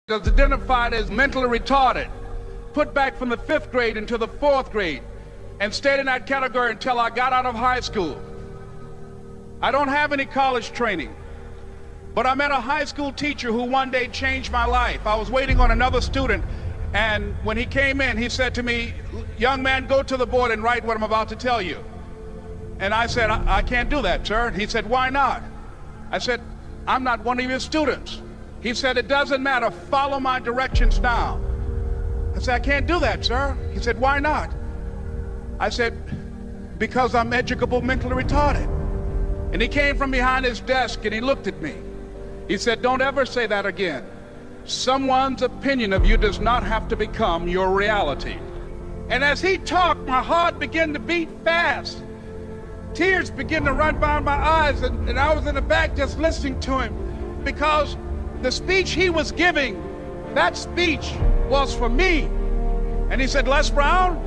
was identified as mentally retarded, put back from the 5th grade into the 4th grade, and stayed in that category until I got out of high school. I don't have any college training, but I met a high school teacher who one day changed my life. I was waiting on another student, and when he came in, he said to me, "Young man, go to the board and write what I'm about to tell you." And I said, I can't do that, sir. He said, "Why not?" I said, "I'm not one of your students." He said, "It doesn't matter, follow my directions now." I said, "I can't do that, sir." He said, "Why not?" I said, "Because I'm educable mentally retarded." And he came from behind his desk and he looked at me. He said, "Don't ever say that again. Someone's opinion of you does not have to become your reality." And as he talked, my heart began to beat fast. Tears began to run down my eyes, and I was in the back just listening to him, because the speech he was giving, that speech was for me. And he said, "Les Brown,"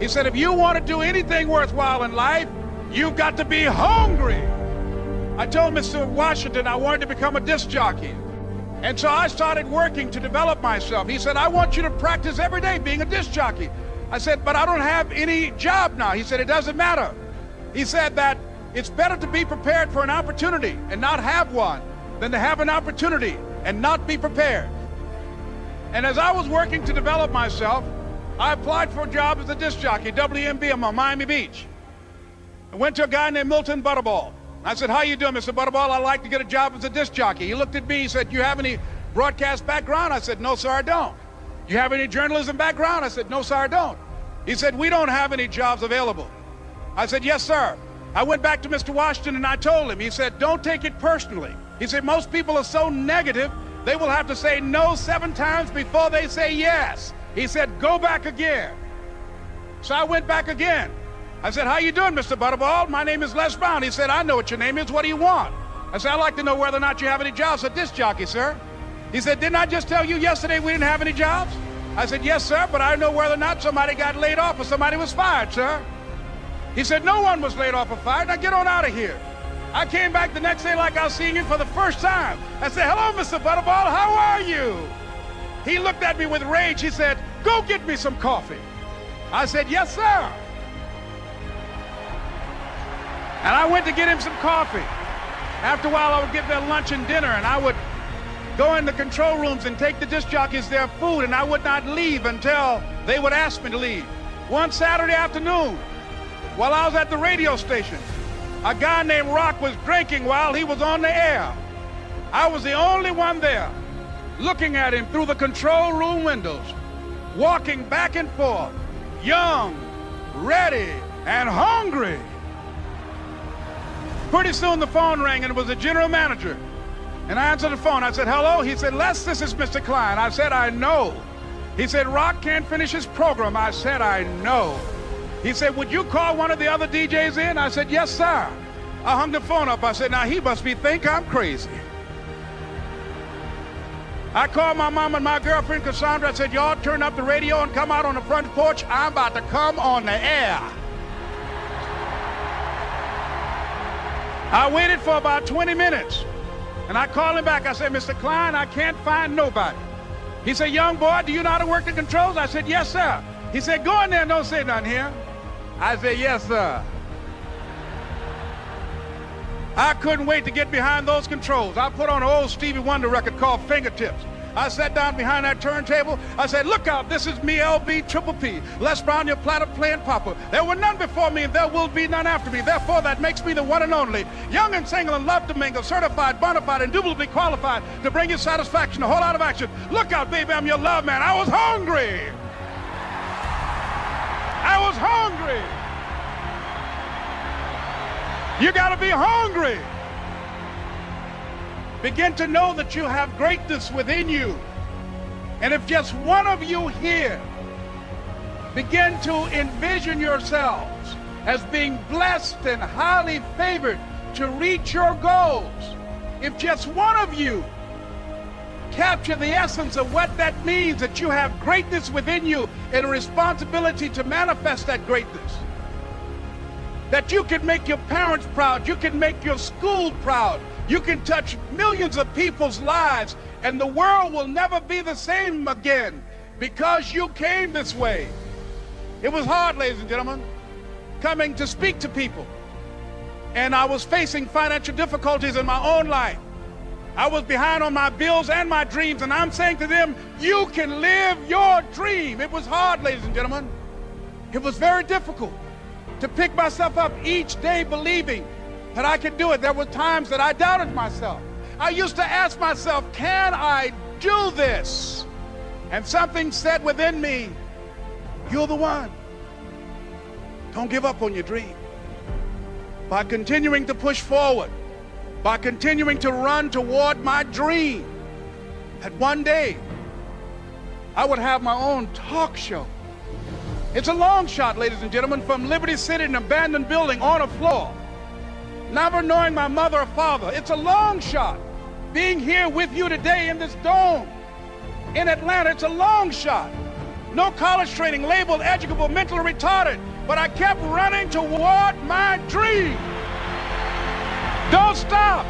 he said, "if you want to do anything worthwhile in life, you've got to be hungry." I told Mr. Washington I wanted to become a disc jockey. And so I started working to develop myself. He said, "I want you to practice every day being a disc jockey." I said, "But I don't have any job now." He said, "It doesn't matter." He said that it's better to be prepared for an opportunity and not have one than to have an opportunity and not be prepared. And as I was working to develop myself, I applied for a job as a disc jockey, WMB, on Miami Beach. I went to a guy named Milton Butterball. I said, "How you doing, Mr. Butterball? I'd like to get a job as a disc jockey." He looked at me, he said, "You have any broadcast background?" I said, "No, sir, I don't." "You have any journalism background?" I said, "No, sir, I don't." He said, "We don't have any jobs available." I said, "Yes, sir." I went back to Mr. Washington and I told him. He said, "Don't take it personally." He said, "Most people are so negative, they will have to say no 7 times before they say yes." He said, "Go back again." So I went back again. I said, "How you doing, Mr. Butterball? My name is Les Brown." He said, "I know what your name is. What do you want?" I said, "I'd like to know whether or not you have any jobs as a disc jockey, sir." He said, "Didn't I just tell you yesterday we didn't have any jobs?" I said, "Yes, sir, but I know whether or not somebody got laid off or somebody was fired, sir." He said, "No one was laid off or fired. Now get on out of here." I came back the next day like I was seeing him for the first time. I said, "Hello, Mr. Butterball, how are you?" He looked at me with rage. He said, "Go get me some coffee." I said, "Yes, sir." And I went to get him some coffee. After a while, I would get their lunch and dinner, and I would go in the control rooms and take the disc jockeys their food, and I would not leave until they would ask me to leave. One Saturday afternoon, while I was at the radio station, a guy named Rock was drinking while he was on the air. I was the only one there, looking at him through the control room windows, walking back and forth, young, ready, and hungry. Pretty soon the phone rang, and it was the general manager. And I answered the phone. I said, "Hello?" He said, "Les, this is Mr. Klein." I said, "I know." He said, "Rock can't finish his program." I said, "I know." He said, "Would you call one of the other DJs in?" I said, "Yes, sir." I hung the phone up. I said, "Now he must think I'm crazy." I called my mom and my girlfriend, Cassandra. I said, "Y'all turn up the radio and come out on the front porch. I'm about to come on the air." I waited for about 20 minutes, and I called him back. I said, "Mr. Klein, I can't find nobody." He said, "Young boy, do you know how to work the controls?" I said, "Yes, sir." He said, "Go in there and don't say nothing here." I said, "Yes, sir." I couldn't wait to get behind those controls. I put on an old Stevie Wonder record called Fingertips. I sat down behind that turntable. I said, "Look out, this is me, LB Triple P, Les Brown, your platter playing papa. There were none before me, and there will be none after me. Therefore, that makes me the one and only. Young and single and love to mingle, certified, bona fide, indubitably qualified to bring you satisfaction, a whole lot of action. Look out, baby, I'm your love man." I was hungry. I was hungry. You got to be hungry. Begin to know that you have greatness within you. And if just one of you here begin to envision yourselves as being blessed and highly favored to reach your goals, if just one of you capture the essence of what that means, that you have greatness within you and a responsibility to manifest that greatness, that you can make your parents proud, you can make your school proud, you can touch millions of people's lives And the world will never be the same again because you came this way. It was hard, ladies and gentlemen, coming to speak to people. And I was facing financial difficulties in my own life. I was behind on my bills and my dreams, and I'm saying to them, you can live your dream. It was hard, ladies and gentlemen. It was very difficult to pick myself up each day believing that I could do it. There were times that I doubted myself. I used to ask myself, can I do this? And something said within me, you're the one. Don't give up on your dream. By continuing to push forward, by continuing to run toward my dream, that one day I would have my own talk show. It's a long shot, ladies and gentlemen, from Liberty City, an abandoned building on a floor, never knowing my mother or father. It's a long shot. Being here with you today in this dome in Atlanta, it's a long shot. No college training, labeled educable, mentally retarded, but I kept running toward my dream. Don't stop.